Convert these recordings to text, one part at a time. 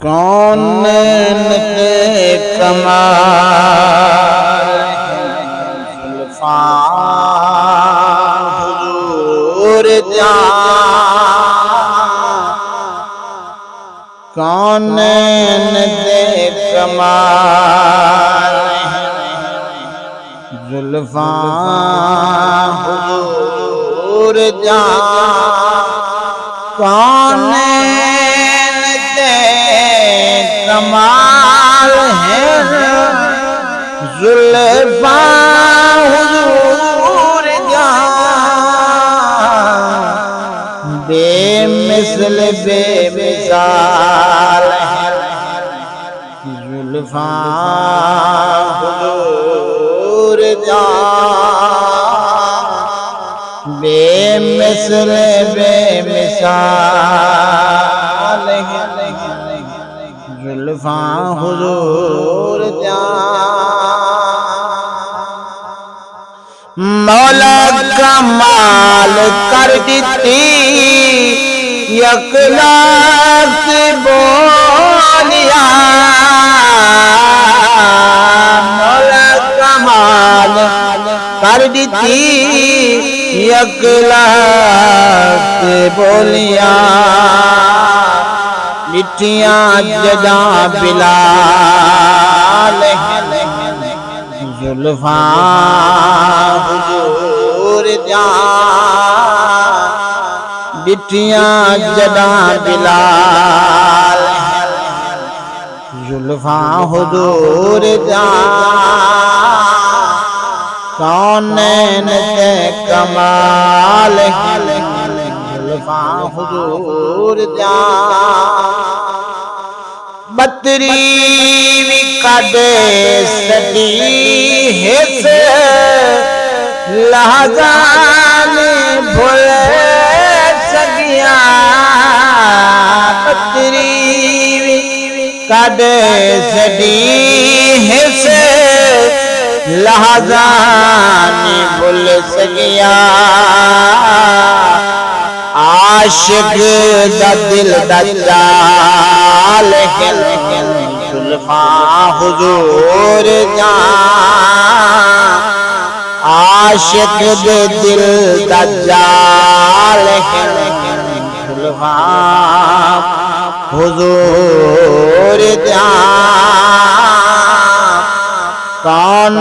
कौन के कमाल जुल्फा हुजूर जान, कौन के कमाल जुल्फा हुजूर जान, कौन कमाल है जुल्फा हुजूर जान, बेमिसल बेमिसाल है जुल्फा हुजूर जान, बेमिसल बेमिसाल है जुल्फा हुजूर जान। मौला कमाल कर देती एक लाख बोलिया, मौला कमाल कर देती एक लाख बोलिया, मिठियां जदा बिलाल जुल्फा हुजूर जान, मिठियां जदा बिलाल जुल्फा हुजूर जान, कौन के कमाल जुल्फा हुजूर जान, बतरी भी कादे सदी हिस लहजा ने भूल सकिया, बतरी भी कादे सदी हिस लहजा ने भूल सकिया, आशिक दा दिल दा चाल जुल्फा हुजूर जान, आशिक दे दिल दा चाल जुल्फा हुजूर जान, कौन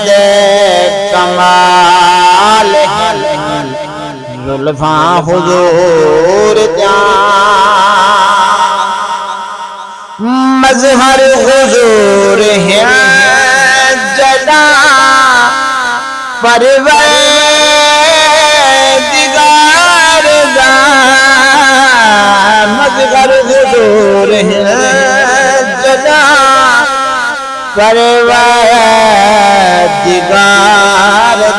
दे कमाल जुल्फा हुजूर जान, मज़हर हुजूर है जदा परवरदिगार दा, मज़हर हुजूर है जदा परवरदिगार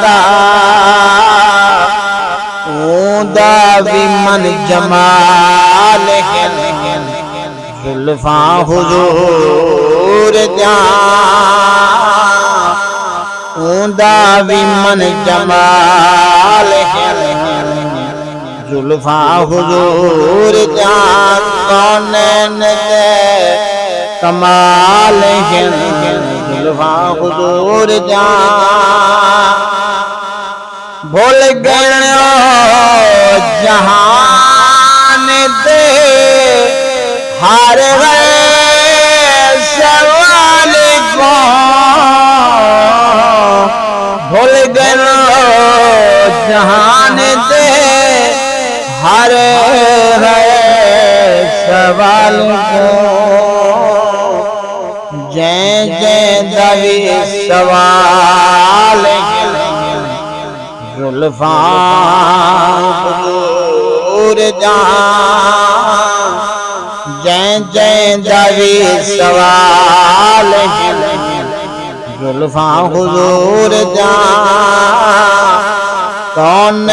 दा, ऊंदा भी मन जमाल जुल्फा हुजूर जान, ऊंदा भी मन जमाल जुल्फा हुजूर जान, कौन के कमाल जुल्फा हुजूर जान, भूल गए जहान दे हार गए सवाल को, भूल गए जहान दे हार गए सवाल को, जय जय दवी सवाल जुल्फा हुजूर जान, जय जय दवी सवाल जुल्फा हुजूर जान, कौन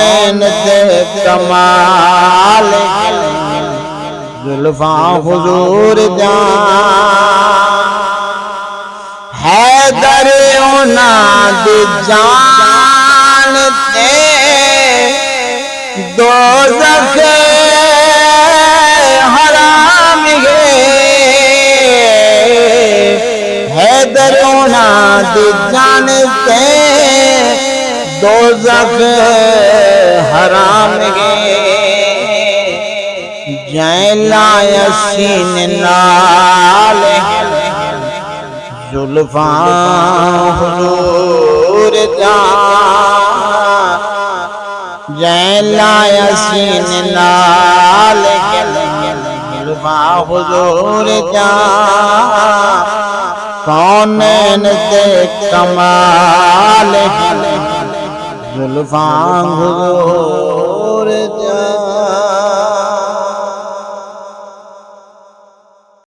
के कमाल जुल्फा हुजूर जान, हैदर ओना दी जानते दोज़ख हराम है, दी जान ते दोज़ख हराम गे जै लाया सीन नाल जुल्फां हुजूर दा जै लाया सीन नाल जुल्फां हुजूर दा कौनैन दे कमाल जुल्फां हुजूर दा।